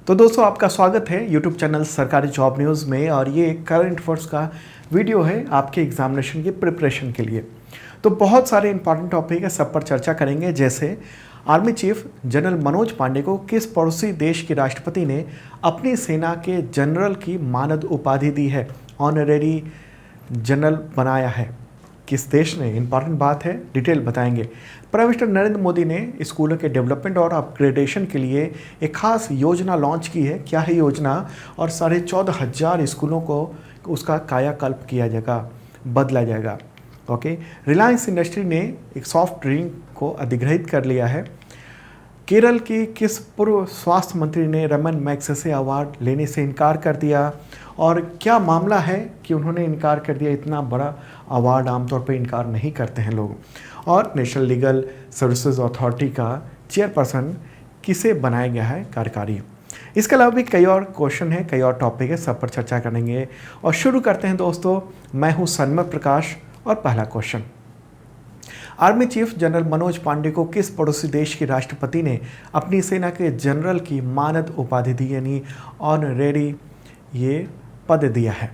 तो दोस्तों आपका स्वागत है यूट्यूब चैनल सरकारी जॉब न्यूज़ में और ये करंट अफेयर्स का वीडियो है आपके एग्जामिनेशन की प्रिपरेशन के लिए। तो बहुत सारे इंपॉर्टेंट टॉपिक है, सब पर चर्चा करेंगे। जैसे army chief general Manoj Pandey को किस पड़ोसी देश के राष्ट्रपति ने अपनी सेना के जनरल की मानद उपाधि दी है, ऑनरेरी जनरल बनाया है, किस देश ने, इंपॉर्टेंट बात है, डिटेल बताएंगे। प्राइम मिनिस्टर नरेंद्र मोदी ने स्कूलों के डेवलपमेंट और अपग्रेडेशन के लिए एक खास योजना लॉन्च की है। क्या है योजना? और 14,500 स्कूलों को उसका कायाकल्प किया जाएगा, बदला जाएगा। ओके। रिलायंस इंडस्ट्री ने एक सॉफ्ट ड्रिंक को अधिग्रहित कर लिया है। केरल की किस पूर्व स्वास्थ्य मंत्री ने रमन मैग्सेसे अवार्ड लेने से इनकार कर दिया, और क्या मामला है कि उन्होंने इनकार कर दिया? इतना बड़ा अवार्ड आमतौर पर इनकार नहीं करते हैं लोग। और नेशनल लीगल सर्विसेज अथॉरिटी का चेयरपर्सन किसे बनाया गया है, कार्यकारी। इसके अलावा भी कई और क्वेश्चन है, कई और टॉपिक है, सब पर चर्चा करेंगे। और शुरू करते हैं दोस्तों। मैं हूं सन्मय प्रकाश और पहला question, army chief general Manoj Pandey को किस पड़ोसी देश के राष्ट्रपति ने अपनी सेना के जनरल की मानद उपाधि दी, यानी ऑनरेरी ये पद दिया है?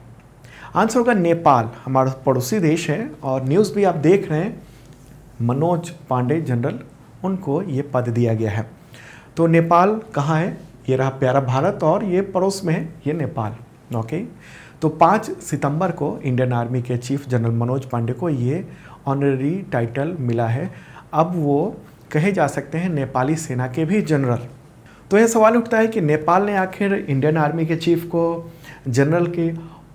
आंसर होगा नेपाल, हमारा पड़ोसी देश है। और न्यूज़ भी आप देख रहे हैं, मनोज पांडे जनरल, उनको ये पद दिया गया है। तो नेपाल कहाँ है? ये रहा प्यारा भारत और ये पड़ोस में है, ये नेपाल। ओके। तो 5 सितंबर को इंडियन आर्मी के चीफ जनरल मनोज पांडे को ये ऑनरेरी टाइटल मिला है। अब वो कहे जा सकते हैं नेपाली सेना के भी जनरल। तो यह सवाल उठता है कि नेपाल ने आखिर इंडियन आर्मी के चीफ को जनरल की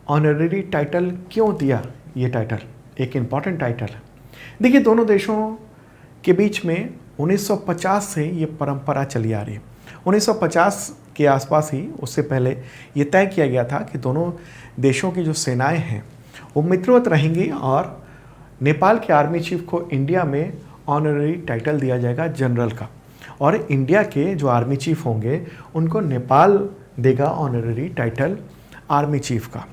ऑनरेरी टाइटल क्यों दिया? ये टाइटल एक इम्पॉर्टेंट टाइटल है। देखिए, दोनों देशों के बीच में 1950 से ये परंपरा चली आ रही है। 1950 के आसपास ही, उससे पहले ये तय किया गया था कि दोनों देशों की जो सेनाएं हैं वो मित्रवत रहेंगी और नेपाल के आर्मी चीफ को इंडिया में ऑनरेरी टाइटल दिया जाएगा जनरल का, और इंडिया के जो आर्मी चीफ होंगे उनको नेपाल देगा ऑनरेरी टाइटल आर्मी चीफ का।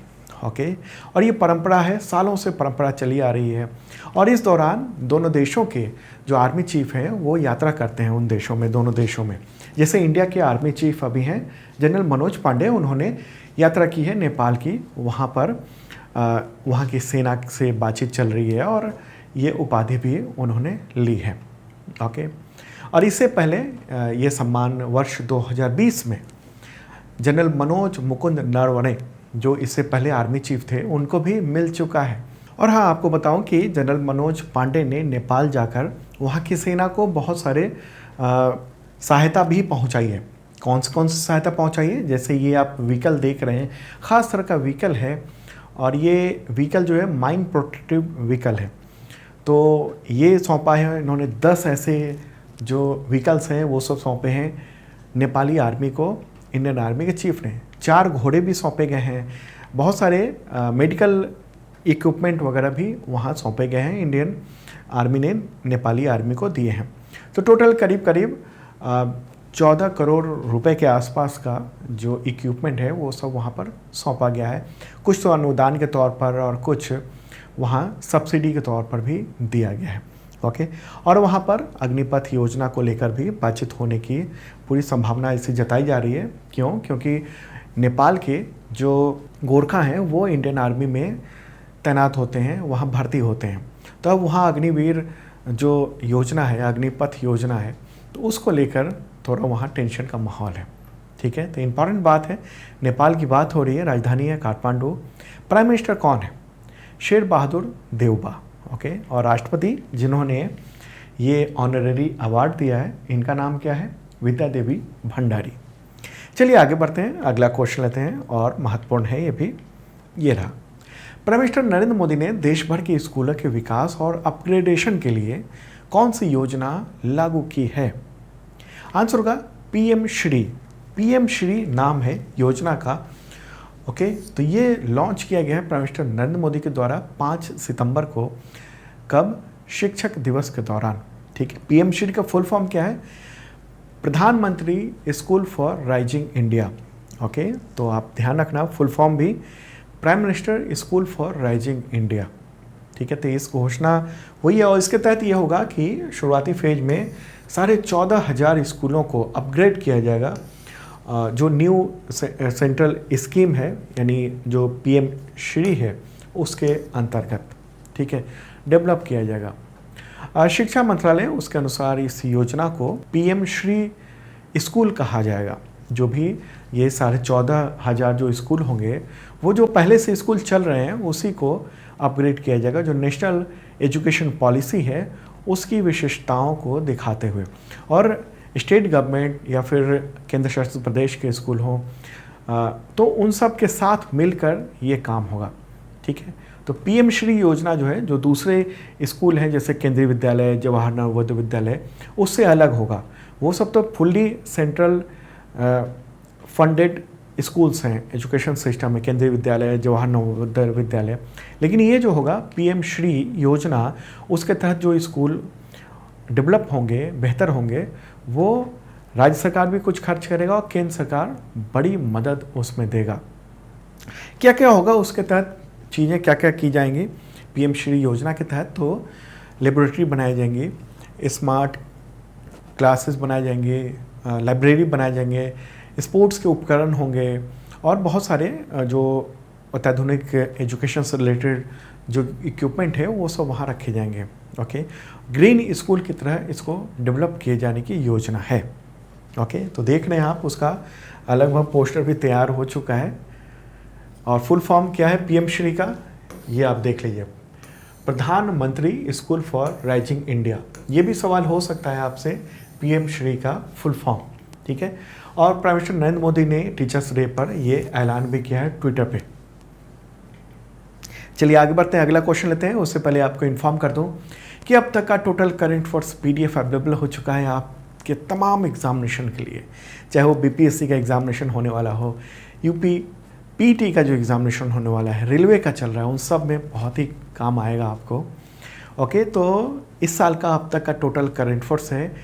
ओके। और ये परंपरा है, सालों से परंपरा चली आ रही है। और इस दौरान दोनों देशों के जो आर्मी चीफ हैं वो यात्रा करते हैं उन देशों में, दोनों देशों में। जैसे इंडिया के आर्मी चीफ अभी हैं जनरल मनोज पांडे, उन्होंने यात्रा की है नेपाल की, वहाँ पर वहाँ की सेना से बातचीत चल रही है और ये उपाधि भी उन्होंने ली है। ओके। और इससे पहले ये सम्मान वर्ष 2020 में जनरल मनोज मुकुंद नरवणे, जो इससे पहले आर्मी चीफ थे, उनको भी मिल चुका है। और हाँ, आपको बताऊं कि जनरल मनोज पांडे ने नेपाल जाकर वहाँ की सेना को बहुत सारे सहायता भी पहुँचाई है। कौन सी सहायता पहुँचाई है? जैसे ये आप व्हीकल देख रहे हैं, ख़ास तरह का व्हीकल है, और ये व्हीकल जो है माइन प्रोटेक्टिव व्हीकल है। तो ये सौंपा है इन्होंने 10 ऐसे जो व्हीकल्स हैं वो सब सौंपे हैं नेपाली आर्मी को, इंडियन आर्मी के चीफ ने। 4 घोड़े भी सौंपे गए हैं, बहुत सारे मेडिकल इक्विपमेंट वगैरह भी वहाँ सौंपे गए हैं, इंडियन आर्मी ने नेपाली आर्मी को दिए हैं। तो टोटल करीब 14 करोड़ रुपए के आसपास का जो इक्विपमेंट है वो सब वहाँ पर सौंपा गया है। कुछ तो अनुदान के तौर पर और कुछ वहाँ सब्सिडी के तौर पर भी दिया गया है। ओके। और वहाँ पर अग्निपथ योजना को लेकर भी बातचीत होने की पूरी संभावना ऐसी जताई जा रही है। क्यों? क्योंकि नेपाल के जो गोरखा हैं वो इंडियन आर्मी में तैनात होते हैं, वहाँ भर्ती होते हैं। तो अब वहाँ अग्निवीर जो योजना है, अग्निपथ योजना है, तो उसको लेकर थोड़ा वहाँ टेंशन का माहौल है। ठीक है। तो इम्पॉर्टेंट बात है, नेपाल की बात हो रही है, राजधानी है काठमांडू। प्राइम मिनिस्टर कौन है? शेर बहादुर देउबा। ओके। और राष्ट्रपति जिन्होंने ये ऑनरेरी अवार्ड दिया है, इनका नाम क्या है? विद्या देवी भंडारी। चलिए आगे बढ़ते हैं, अगला क्वेश्चन लेते हैं और महत्वपूर्ण है ये भी। ये रहा, प्राइम मिनिस्टर नरेंद्र मोदी ने देश भर के स्कूलों के विकास और अपग्रेडेशन के लिए कौन सी योजना लागू की है? आंसर होगा पीएम श्री। पीएम श्री नाम है योजना का। ओके। तो ये लॉन्च किया गया है प्राइम मिनिस्टर नरेंद्र मोदी के द्वारा 5 सितंबर को। कब? शिक्षक दिवस के दौरान। ठीक है। पीएम श्री का फुल फॉर्म क्या है? प्रधानमंत्री school for rising India. Okay. तो आप ध्यान रखना, फुल फॉर्म भी prime minister school for rising India. ठीक है। तो इस घोषणा हुई है और इसके तहत ये होगा कि शुरुआती फेज में 14,500 स्कूलों को अपग्रेड किया जाएगा जो न्यू सेंट्रल स्कीम है यानी जो पीएम श्री है उसके अंतर्गत, ठीक है, डेवलप किया जाएगा। शिक्षा मंत्रालय उसके अनुसार इस योजना को पीएम श्री स्कूल कहा जाएगा। जो भी ये 14,500 जो स्कूल होंगे वो जो पहले से स्कूल चल रहे हैं उसी को अपग्रेड किया जाएगा, जो नेशनल एजुकेशन पॉलिसी है उसकी विशेषताओं को दिखाते हुए। और स्टेट गवर्नमेंट या फिर केंद्र शासित प्रदेश के स्कूल हों तो उन सब के साथ मिलकर ये काम होगा, ठीक है। तो पीएम श्री योजना जो है जो दूसरे स्कूल हैं जैसे केंद्रीय विद्यालय, जवाहर नवोदय विद्यालय, उससे अलग होगा। वो सब तो फुल्ली सेंट्रल फंडेड स्कूल्स हैं एजुकेशन सिस्टम में, केंद्रीय विद्यालय, जवाहर नवोदय विद्यालय। लेकिन ये जो होगा पीएम श्री योजना, उसके तहत जो स्कूल डेवलप होंगे, बेहतर होंगे, वो राज्य सरकार भी कुछ खर्च करेगा और केंद्र सरकार बड़ी मदद उसमें देगा। क्या क्या होगा उसके तहत, चीज़ें क्या क्या की जाएंगी पीएम श्री योजना के तहत? तो लेबोरेटरी बनाई जाएंगी, स्मार्ट क्लासेस बनाए जाएंगे, लाइब्रेरी बनाए जाएंगे, स्पोर्ट्स के उपकरण होंगे और बहुत सारे जो अत्याधुनिक एजुकेशन से रिलेटेड जो इक्विपमेंट है वो सब वहाँ रखे जाएंगे। ओके, ग्रीन स्कूल की तरह इसको डेवलप किए जाने की योजना है। ओके, तो देख रहे हैं आप, उसका लगभग पोस्टर भी तैयार हो चुका है। और फुल फॉर्म क्या है पीएम श्री का, ये आप देख लीजिए, प्रधानमंत्री स्कूल फॉर राइजिंग इंडिया। ये भी सवाल हो सकता है आपसे, पीएम श्री का फुल फॉर्म, ठीक है। और प्राइम मिनिस्टर नरेंद्र मोदी ने टीचर्स डे पर ये ऐलान भी किया है ट्विटर पे। चलिए आगे बढ़ते हैं, अगला क्वेश्चन लेते हैं। उससे पहले आपको इन्फॉर्म कर दूं कि अब तक का total current affairs PDF available हो चुका है आपके तमाम एग्जामिनेशन के लिए, चाहे वो बीपीएससी का एग्जामिनेशन होने वाला हो, यूपी पीटी का जो एग्जामिनेशन होने वाला है, रेलवे का चल रहा है, उन सब में बहुत ही काम आएगा आपको। ओके, तो इस साल का अब तक का टोटल करंट अफेयर्स है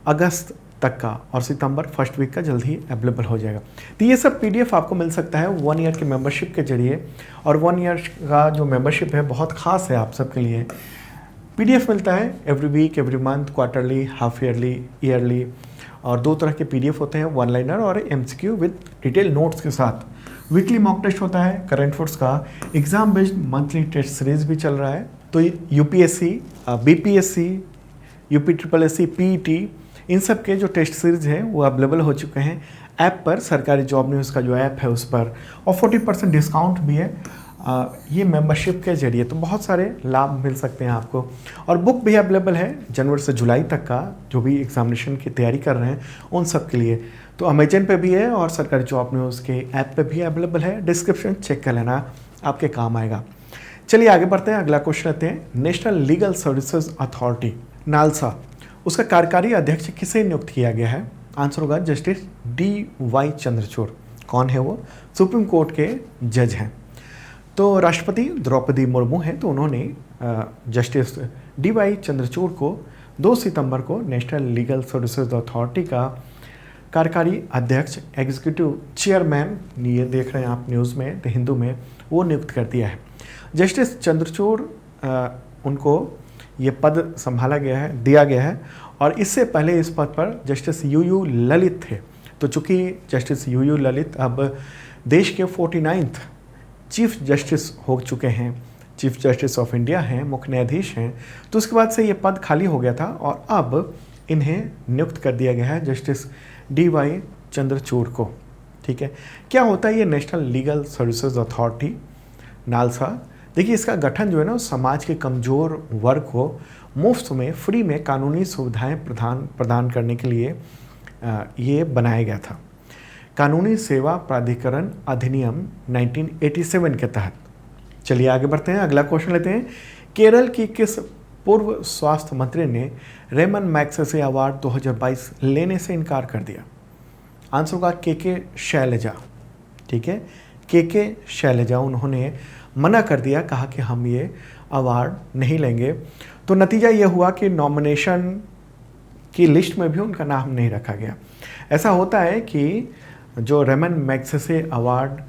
अगस्त तक का, और सितंबर फर्स्ट वीक का जल्द ही अवेलेबल हो जाएगा। तो ये सब पीडीएफ आपको मिल सकता है 1 ईयर के मेंबरशिप के जरिए। और 1 ईयर का जो मेंबरशिप है बहुत खास है आप सबके लिए। पीडीएफ मिलता है every week, every month, quarterly, half yearly, yearly, और 2 तरह के पीडीएफ होते हैं, वन लाइनर और एमसीक्यू विद डिटेल नोट्स के साथ। वीकली मॉक टेस्ट होता है करंट अफेयर्स का, exam based monthly test series भी चल रहा है। तो UPSC, BPSC, UP triple SC, PET, इन सब के जो टेस्ट सीरीज हैं वो अवेलेबल हो चुके हैं ऐप पर, सरकारी जॉब न्यूज़ का जो ऐप है उस पर, और 40% डिस्काउंट भी है ये मेंबरशिप के जरिए। तो बहुत सारे लाभ मिल सकते हैं आपको। और बुक भी अवेलेबल है जनवरी से जुलाई तक का, जो भी एग्जामिनेशन की तैयारी कर रहे हैं उन सब के लिए। तो अमेजन पे भी है और सरकारी जॉब न्यूज़ के ऐप पे भी अवेलेबल है। डिस्क्रिप्शन चेक कर लेना, आपके काम आएगा। चलिए आगे बढ़ते हैं, अगला क्वेश्चन लेते हैं। National legal services authority, NALSA, उसका कार्यकारी अध्यक्ष किसे नियुक्त किया गया है? आंसर होगा जस्टिस डी.वाई. चंद्रचूड़। कौन है वो? सुप्रीम कोर्ट के जज हैं। तो राष्ट्रपति द्रौपदी मुर्मू हैं, तो उन्होंने जस्टिस डी.वाई. चंद्रचूड़ को 2 सितंबर को नेशनल लीगल सर्विसेज अथॉरिटी का कार्यकारी अध्यक्ष, एग्जीक्यूटिव चेयरमैन, ये देख रहे हैं आप न्यूज़ में, द हिंदू में, वो नियुक्त कर दिया है। जस्टिस चंद्रचूड़ उनको ये पद संभाला गया है, दिया गया है। और इससे पहले इस पद पर जस्टिस यू ललित थे। तो चूंकि जस्टिस यू ललित अब देश के 49th चीफ जस्टिस हो चुके हैं, चीफ जस्टिस ऑफ इंडिया हैं, मुख्य न्यायाधीश हैं, तो उसके बाद से ये पद खाली हो गया था और अब इन्हें नियुक्त कर दिया गया है जस्टिस डी.वाई. चंद्रचूड़ को, ठीक है। क्या होता है ये national legal services authority, NALSA? देखिए, इसका गठन जो है ना, समाज के कमज़ोर वर्ग को मुफ्त में, फ्री में कानूनी सुविधाएं प्रदान करने के लिए ये बनाया गया था। कानूनी सेवा प्राधिकरण अधिनियम 1987 के तहत। चलिए आगे बढ़ते हैं, अगला क्वेश्चन लेते हैं। केरल की किस पूर्व स्वास्थ्य मंत्री ने रेमन मैग्सेसे अवार्ड 2022 लेने से इनकार कर दिया? आंसर होगा के शैलजा, ठीक है। के शैलजा, उन्होंने मना कर दिया, कहा कि हम ये अवार्ड नहीं लेंगे। तो नतीजा ये हुआ कि नॉमिनेशन की लिस्ट में भी उनका नाम नहीं रखा गया। ऐसा होता है कि जो रेमन मैग्सेसे अवार्ड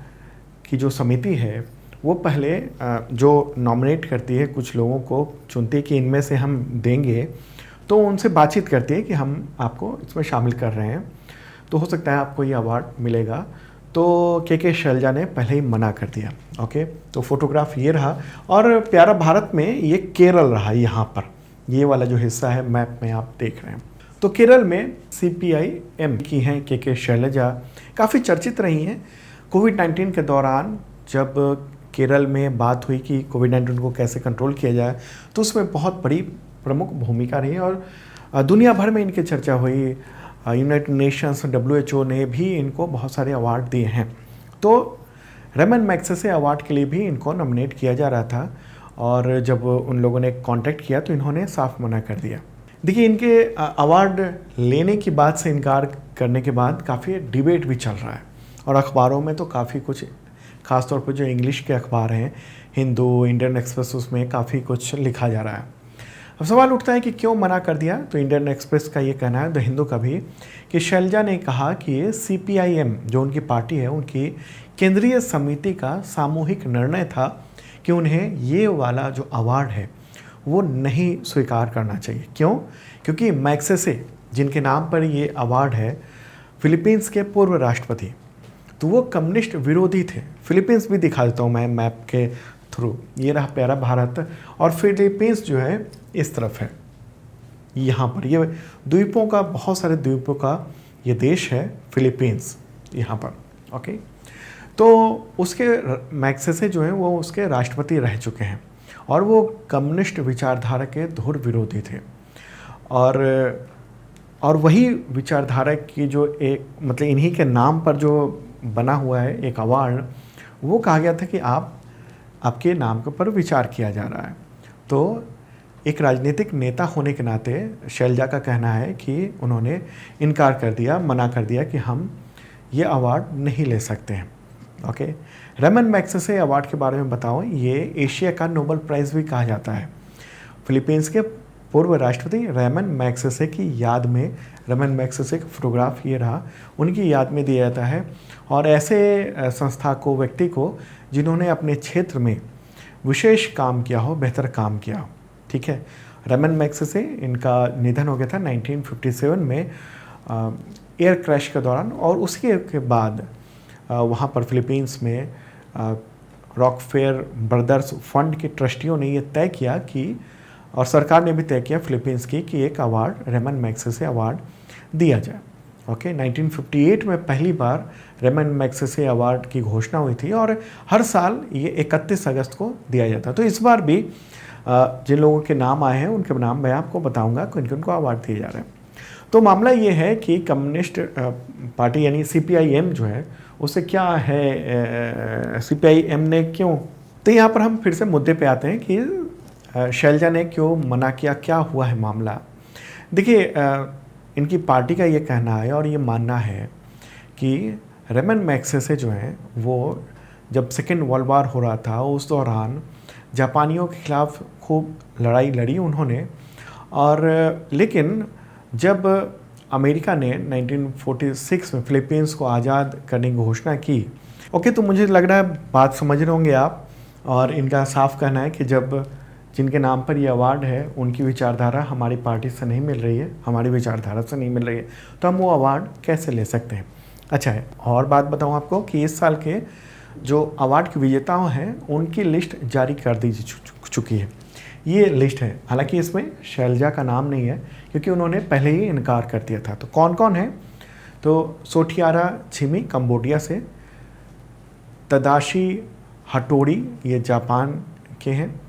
की जो समिति है वो पहले जो नॉमिनेट करती है, कुछ लोगों को चुनती है कि इनमें से हम देंगे, तो उनसे बातचीत करती है कि हम आपको इसमें शामिल कर रहे हैं। तो हो सकता है आपको ये अवार्ड मिलेगा। तो के शैलजा ने पहले ही मना कर दिया। ओके, तो फोटोग्राफ ये रहा और प्यारा भारत में ये केरल रहा। यहाँ पर ये वाला जो हिस्सा है मैप में आप देख रहे हैं, तो केरल में CPIM की हैं के शैलजा, काफ़ी चर्चित रही हैं। कोविड-19 के दौरान जब केरल में बात हुई कि कोविड-19 को कैसे कंट्रोल किया जाए, तो उसमें बहुत बड़ी प्रमुख भूमिका रही और दुनिया भर में इनकी चर्चा हुई। यूनाइटेड नेशंस WHO ने भी इनको बहुत सारे अवार्ड दिए हैं। तो रेमन मैग्सेसे अवार्ड के लिए भी इनको नॉमिनेट किया जा रहा था और जब उन लोगों ने कांटेक्ट किया तो इन्होंने साफ मना कर दिया। देखिए, इनके अवार्ड लेने की बात से इनकार करने के बाद काफ़ी डिबेट भी चल रहा है और अखबारों में तो काफ़ी कुछ, ख़ासतौर पर जो इंग्लिश के अखबार हैं, हिंदू, इंडियन एक्सप्रेस, उसमें काफ़ी कुछ लिखा जा रहा है। अब सवाल उठता है कि क्यों मना कर दिया। तो इंडियन एक्सप्रेस का ये कहना है, द हिंदू का भी, कि शैलजा ने कहा कि ये CPIM जो उनकी पार्टी है, उनकी केंद्रीय समिति का सामूहिक निर्णय था कि उन्हें ये वाला जो अवार्ड है वो नहीं स्वीकार करना चाहिए। क्यों? क्योंकि मैग्सेसे जिनके नाम पर ये अवार्ड है, फिलीपींस के पूर्व राष्ट्रपति, तो वो कम्युनिस्ट विरोधी थे। फिलीपींस भी दिखा देता हूँ मैं मैप के थ्रू। ये रहा प्यारा भारत और फिलीपींस जो है इस तरफ है, यहाँ पर ये द्वीपों का, बहुत सारे द्वीपों का ये देश है फिलीपींस यहाँ पर। ओके, तो उसके मैग्सेसे जो है वो उसके राष्ट्रपति रह चुके हैं और वो कम्युनिस्ट विचारधारा के धुर विरोधी थे और वही विचारधारा की जो एक, मतलब इन्हीं के नाम पर जो बना हुआ है एक अवार्ड, वो कहा गया था कि आपके नाम के ऊपर विचार किया जा रहा है। तो एक राजनीतिक नेता होने के नाते शैलजा का कहना है कि उन्होंने इनकार कर दिया, मना कर दिया कि हम ये अवार्ड नहीं ले सकते हैं। ओके, रेमन मैग्सेसे अवार्ड के बारे में बताओ, ये एशिया का नोबेल प्राइज़ भी कहा जाता है। फिलीपींस के पूर्व राष्ट्रपति रेमन मैग्सेसे की याद में, रेमन मैग्सेसे का फोटोग्राफ ये रहा, उनकी याद में दिया जाता है। और ऐसे संस्था को, व्यक्ति को जिन्होंने अपने क्षेत्र में विशेष काम किया हो, बेहतर काम किया हो। ठीक है, रेमन मैग्सेसे, इनका निधन हो गया था 1957 में एयर क्रैश के दौरान और उसके के बाद वहाँ पर फिलीपींस में रॉकफेयर ब्रदर्स फंड के ट्रस्टियों ने ये तय किया कि, और सरकार ने भी तय किया फिलीपींस की, कि एक अवार्ड, रेमन मैग्सेसे अवार्ड दिया जाए। ओके, 1958 में पहली बार रेमन मैग्सेसे अवार्ड की घोषणा हुई थी और हर साल ये 31 अगस्त को दिया जाता है। तो इस बार भी जिन लोगों के नाम आए हैं उनके नाम मैं आपको बताऊंगा कि उनको अवार्ड दिए जा रहे हैं। तो मामला ये है कि कम्युनिस्ट पार्टी यानी CPIM जो है, उससे क्या है, CPIM ने क्यों, तो यहाँ पर हम फिर से मुद्दे पे आते हैं कि शैलजा ने क्यों मना किया, क्या हुआ है मामला। देखिए, इनकी पार्टी का ये कहना है और ये मानना है कि रेमन मैग्सेसे जो हैं वो जब सेकेंड वर्ल्ड वॉर हो रहा था उस दौरान जापानियों के खिलाफ खूब लड़ाई लड़ी उन्होंने, और लेकिन जब अमेरिका ने 1946 में फिलीपींस को आज़ाद करने की घोषणा की। ओके, तो मुझे लग रहा है बात समझ रहे होंगे आप। और इनका साफ कहना है कि जब जिनके नाम पर ये अवार्ड है उनकी विचारधारा हमारी पार्टी से नहीं मिल रही है, हमारी विचारधारा से नहीं मिल रही है, तो हम वो अवार्ड कैसे ले सकते हैं। अच्छा है, और बात बताऊं आपको कि इस साल के जो अवार्ड के विजेताओं हैं उनकी लिस्ट जारी कर दी चुकी है। ये लिस्ट है, हालांकि इसमें शैलजा का नाम नहीं है क्योंकि उन्होंने पहले ही इनकार कर दिया था। तो कौन कौन है, तो सोठियारा छिमी कंबोडिया से, तदाशी हटोड़ी ये जापान के हैं,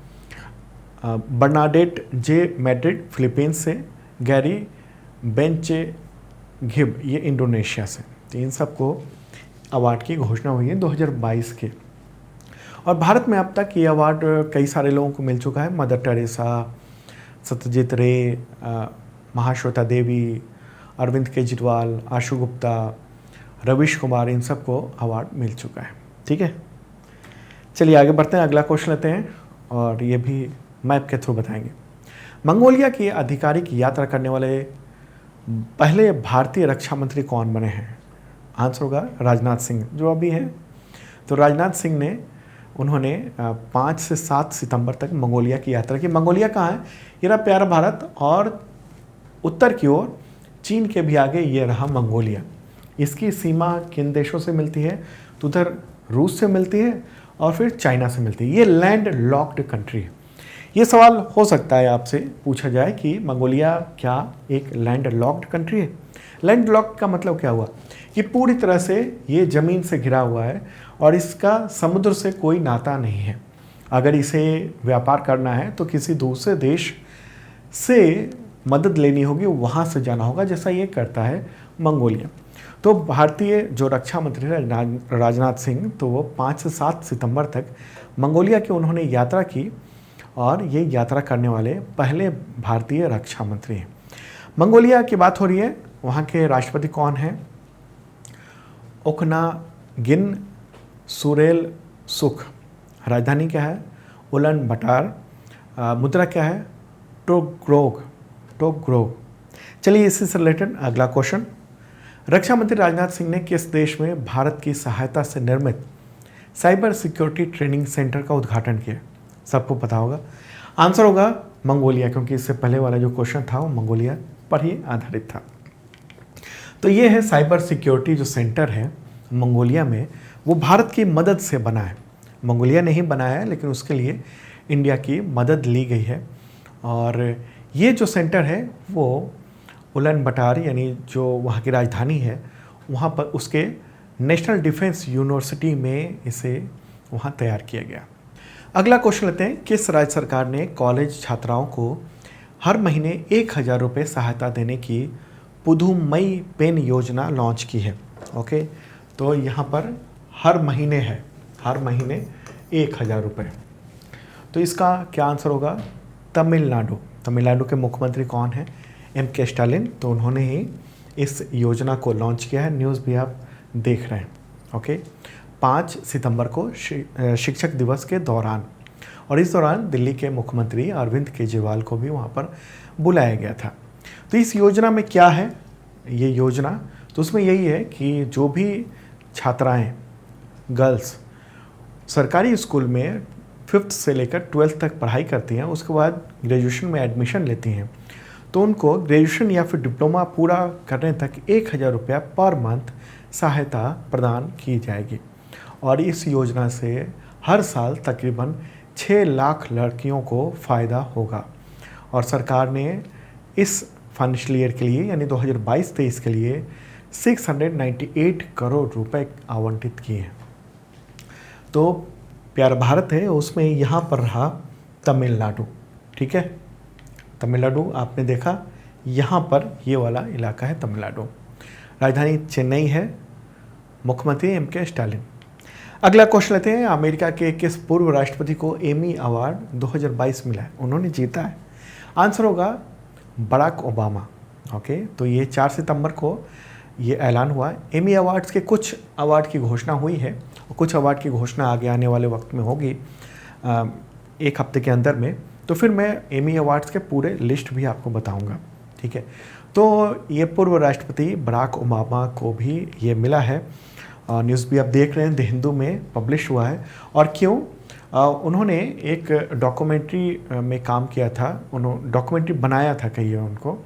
बर्नाडेट जे मैड्रिड फिलीपींस से, गैरी बेंचे घिब ये इंडोनेशिया से। तो इन सबको अवार्ड की घोषणा हुई है 2022 के। और भारत में अब तक ये अवार्ड कई सारे लोगों को मिल चुका है। मदर टेरेसा, सत्यजीत रे, महाश्वेता देवी, अरविंद केजरीवाल, आशु गुप्ता, रवीश कुमार, इन सबको अवार्ड मिल चुका है। ठीक है, चलिए आगे बढ़ते हैं, अगला क्वेश्चन लेते हैं और ये भी मैप के थ्रू बताएंगे। मंगोलिया की आधिकारिक यात्रा करने वाले पहले भारतीय रक्षा मंत्री कौन बने हैं? आंसर होगा राजनाथ सिंह, जो अभी हैं। तो राजनाथ सिंह ने, उन्होंने 5 से 7 सितंबर तक मंगोलिया की यात्रा की। मंगोलिया कहाँ है? ये रहा प्यारा भारत और उत्तर की ओर चीन के भी आगे ये रहा मंगोलिया। इसकी सीमा किन देशों से मिलती है? तो उधर रूस से मिलती है और फिर चाइना से मिलती है। ये लैंड लॉक्ड कंट्री है। ये सवाल हो सकता है आपसे पूछा जाए कि मंगोलिया क्या एक लैंड लॉक्ड कंट्री है? लैंड लॉक्ड का मतलब क्या हुआ कि पूरी तरह से ये ज़मीन से घिरा हुआ है और इसका समुद्र से कोई नाता नहीं है। अगर इसे व्यापार करना है तो किसी दूसरे देश से मदद लेनी होगी, वहाँ से जाना होगा, जैसा ये करता है मंगोलिया। तो भारतीय जो रक्षा मंत्री राजनाथ सिंह, तो वो 5 से 7 सितंबर तक मंगोलिया की उन्होंने यात्रा की और ये यात्रा करने वाले पहले भारतीय रक्षा मंत्री हैं। मंगोलिया की बात हो रही है, वहाँ के राष्ट्रपति कौन हैं? ओखनागिन सुरेल सुख। राजधानी क्या है? उलन बटार। मुद्रा क्या है? टोग्रोग। चलिए इसी से रिलेटेड अगला क्वेश्चन। रक्षा मंत्री राजनाथ सिंह ने किस देश में भारत की सहायता से निर्मित साइबर सिक्योरिटी ट्रेनिंग सेंटर का उद्घाटन किया? सबको पता होगा, आंसर होगा मंगोलिया, क्योंकि इससे पहले वाला जो क्वेश्चन था वो मंगोलिया पर ही आधारित था। तो ये है साइबर सिक्योरिटी जो सेंटर है मंगोलिया में, वो भारत की मदद से बना है। मंगोलिया ने ही बनाया है, लेकिन उसके लिए इंडिया की मदद ली गई है। और ये जो सेंटर है वो उलन बटार, यानी जो वहाँ की राजधानी है, वहाँ पर उसके नेशनल डिफेंस यूनिवर्सिटी में इसे वहाँ तैयार किया गया। अगला क्वेश्चन लेते हैं। किस राज्य सरकार ने कॉलेज छात्राओं को हर महीने 1000 रुपये सहायता देने की पुदुमई पेन योजना लॉन्च की है? ओके, तो यहाँ पर हर महीने है, हर महीने 1000 रुपये। तो इसका क्या आंसर होगा? तमिलनाडु। तमिलनाडु के मुख्यमंत्री कौन है? M.K. स्टालिन। तो उन्होंने ही इस योजना को लॉन्च किया है। न्यूज़ भी आप देख रहे हैं। ओके, 5 सितंबर को शिक्षक दिवस के दौरान, और इस दौरान दिल्ली के मुख्यमंत्री अरविंद केजरीवाल को भी वहाँ पर बुलाया गया था। तो इस योजना में क्या है? ये योजना तो उसमें यही है कि जो भी छात्राएं गर्ल्स सरकारी स्कूल में 5th से लेकर 12th तक पढ़ाई करती हैं, उसके बाद ग्रेजुएशन में एडमिशन लेती हैं, तो उनको ग्रेजुएशन या फिर डिप्लोमा पूरा करने तक 1000 रुपया पर मंथ सहायता प्रदान की जाएगी। और इस योजना से हर साल तकरीबन 6 लाख लड़कियों को फ़ायदा होगा। और सरकार ने इस फाइनेंशियल ईयर के लिए, यानी 2022-23 के लिए 698 करोड़ रुपए आवंटित किए हैं। तो प्यारा भारत है, उसमें यहाँ पर रहा तमिलनाडु। ठीक है, तमिलनाडु आपने देखा, यहाँ पर ये वाला इलाका है तमिलनाडु। राजधानी चेन्नई है, मुख्यमंत्री M.K. स्टालिन। अगला क्वेश्चन लेते हैं। अमेरिका के किस पूर्व राष्ट्रपति को एमी अवार्ड 2022 मिला है? उन्होंने जीता है। आंसर होगा बराक ओबामा। ओके, तो ये 4 सितंबर को ये ऐलान हुआ। एमी अवार्ड्स के कुछ अवार्ड की घोषणा हुई है और कुछ अवार्ड की घोषणा आगे आने वाले वक्त में होगी, 1 हफ्ते के अंदर में। तो फिर मैं एमी अवार्ड्स के पूरे लिस्ट भी आपको बताऊंगा। ठीक है, तो ये पूर्व राष्ट्रपति बराक ओबामा को भी ये मिला है। न्यूज़ भी आप देख रहे हैं, द हिंदू में पब्लिश हुआ है। और क्यों? उन्होंने एक डॉक्यूमेंट्री में काम किया था, उन्होंने डॉक्यूमेंट्री बनाया था, कहिए उनको,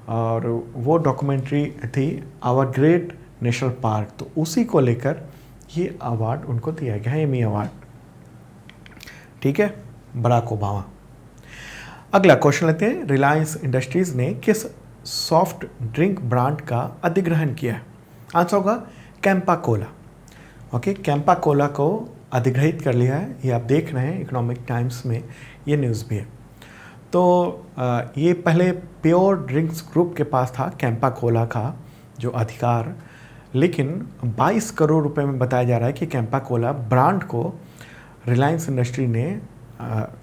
और वो डॉक्यूमेंट्री थी आवर ग्रेट नेशनल पार्क। तो उसी को लेकर ये अवार्ड उनको दिया गया है, एमी अवार्ड। ठीक है, बराक ओबामा। अगला क्वेश्चन लेते हैं। रिलायंस इंडस्ट्रीज़ ने किस सॉफ्ट ड्रिंक ब्रांड का अधिग्रहण किया है? आंसर होगा Campa Cola. Okay, Campa Cola को अधिग्रहित कर लिया है, ये आप देख रहे हैं, इकोनॉमिक टाइम्स में ये न्यूज़ भी है। तो ये पहले प्योर ड्रिंक्स ग्रुप के पास था कैंपा कोला का जो अधिकार, लेकिन 22 करोड़ रुपए में बताया जा रहा है कि कैंपा कोला ब्रांड को रिलायंस इंडस्ट्री ने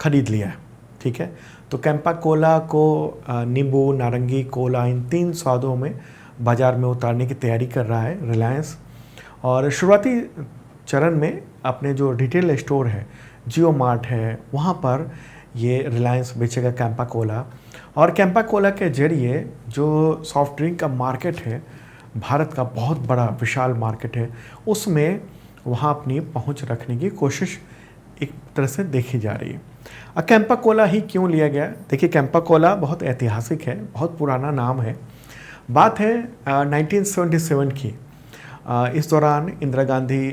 खरीद लिया है। ठीक है, तो कैंपा कोला को नींबू, नारंगी, कोला, इन 3 स्वादों में बाज़ार में उतारने की तैयारी कर रहा है रिलायंस। और शुरुआती चरण में अपने जो रिटेल स्टोर है, जियो मार्ट है, वहाँ पर ये रिलायंस बेचेगा कैंपा कोला। और कैंपा कोला के जरिए जो सॉफ्ट ड्रिंक का मार्केट है, भारत का बहुत बड़ा विशाल मार्केट है, उसमें वहाँ अपनी पहुँच रखने की कोशिश एक तरह से देखी जा रही है। कैंपा कोला ही क्यों लिया गया? देखिए, कैंपा कोला बहुत ऐतिहासिक है, बहुत पुराना नाम है। बात है 1977 की, इस दौरान इंदिरा गांधी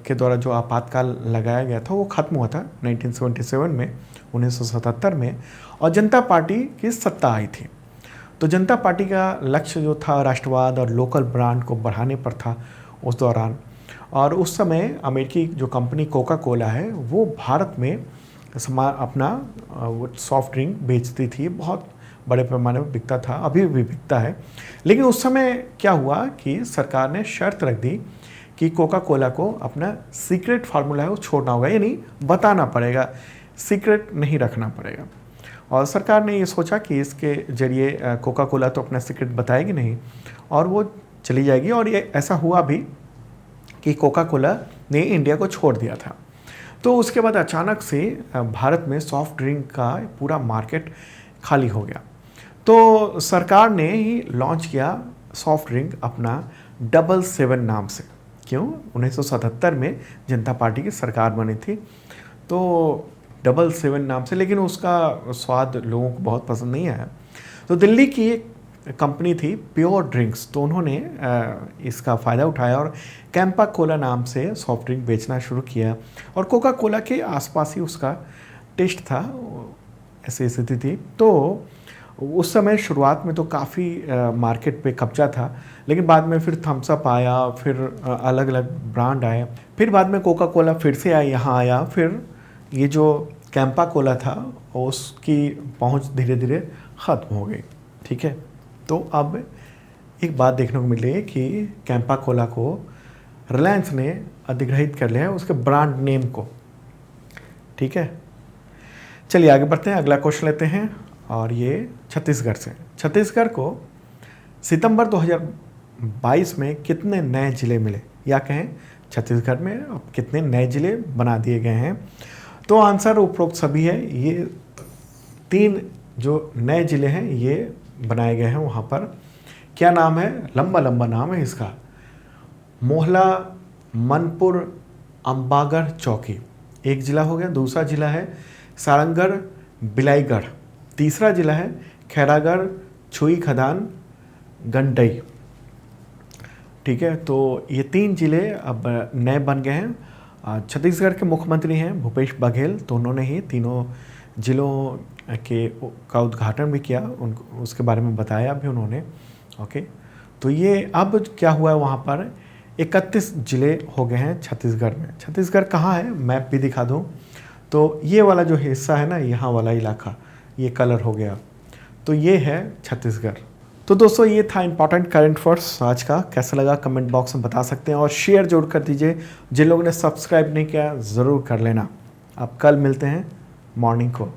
के द्वारा जो आपातकाल लगाया गया था वो ख़त्म हुआ था 1977 में, 1977 में, और जनता पार्टी की सत्ता आई थी। तो जनता पार्टी का लक्ष्य जो था राष्ट्रवाद और लोकल ब्रांड को बढ़ाने पर था उस दौरान। और उस समय अमेरिकी जो कंपनी कोका कोला है वो भारत में अपना वो सॉफ्ट ड्रिंक बेचती थी, बहुत बड़े पैमाने पर बिकता था, अभी भी बिकता है। लेकिन उस समय क्या हुआ कि सरकार ने शर्त रख दी कि कोका कोला को अपना सीक्रेट फार्मूला है वो छोड़ना होगा, यानी बताना पड़ेगा, सीक्रेट नहीं रखना पड़ेगा। और सरकार ने ये सोचा कि इसके जरिए कोका कोला तो अपना सीक्रेट बताएगी नहीं और वो चली जाएगी। और ये ऐसा हुआ भी कि कोका कोला ने इंडिया को छोड़ दिया था। तो उसके बाद अचानक से भारत में सॉफ्ट ड्रिंक का पूरा मार्केट खाली हो गया। तो सरकार ने ही लॉन्च किया सॉफ्ट ड्रिंक अपना 777 नाम से। क्यों? 1977 में जनता पार्टी की सरकार बनी थी तो 777 नाम से, लेकिन उसका स्वाद लोगों को बहुत पसंद नहीं आया। तो दिल्ली की एक कंपनी थी प्योर ड्रिंक्स, तो उन्होंने इसका फ़ायदा उठाया और कैंपा कोला नाम से सॉफ्ट ड्रिंक बेचना शुरू किया। और कोका कोला के आसपास ही उसका टेस्ट था, ऐसी स्थिति थी। तो उस समय शुरुआत में तो काफ़ी मार्केट पे कब्जा था, लेकिन बाद में फिर थम्स अप आया, फिर अलग अलग ब्रांड आए, फिर बाद में कोका कोला फिर से यहाँ आया, फिर ये जो कैंपा कोला था उसकी पहुँच धीरे धीरे ख़त्म हो गई। ठीक है, तो अब एक बात देखने को मिल रही है कि कैंपा कोला को रिलायंस ने अधिग्रहित कर लिया है, उसके ब्रांड नेम को। ठीक है, चलिए आगे बढ़ते हैं, अगला क्वेश्चन लेते हैं और ये छत्तीसगढ़ से। छत्तीसगढ़ को सितंबर 2022 में कितने नए ज़िले मिले, या कहें छत्तीसगढ़ में अब कितने नए ज़िले बना दिए गए हैं? तो आंसर उपरोक्त सभी है। ये 3 जो नए ज़िले हैं ये बनाए गए हैं वहाँ पर। क्या नाम है? लंबा लंबा नाम है इसका। मोहला, मनपुर, अंबागढ़, चौकी एक ज़िला हो गया। दूसरा ज़िला है सारंगढ़, बिलाईगढ़। तीसरा ज़िला है खैरागढ़, छुई खदान, गंडई। ठीक है, तो ये 3 ज़िले अब नए बन गए हैं। छत्तीसगढ़ के मुख्यमंत्री हैं भूपेश बघेल, तो उन्होंने ही तीनों ज़िलों का उद्घाटन भी किया, उसके बारे में बताया भी उन्होंने। ओके, तो ये अब क्या हुआ है, वहाँ पर 31 ज़िले हो गए हैं छत्तीसगढ़ में। छत्तीसगढ़ कहाँ है, मैप भी दिखा दूँ तो ये वाला जो हिस्सा है ना, यहाँ वाला इलाका, ये कलर हो गया, तो ये है छत्तीसगढ़। तो दोस्तों ये था इंपॉर्टेंट करंट अफेयर्स आज का। कैसा लगा कमेंट बॉक्स में बता सकते हैं और शेयर जरूर कर दीजिए। जिन लोगों ने सब्सक्राइब नहीं किया ज़रूर कर लेना। अब कल मिलते हैं मॉर्निंग को।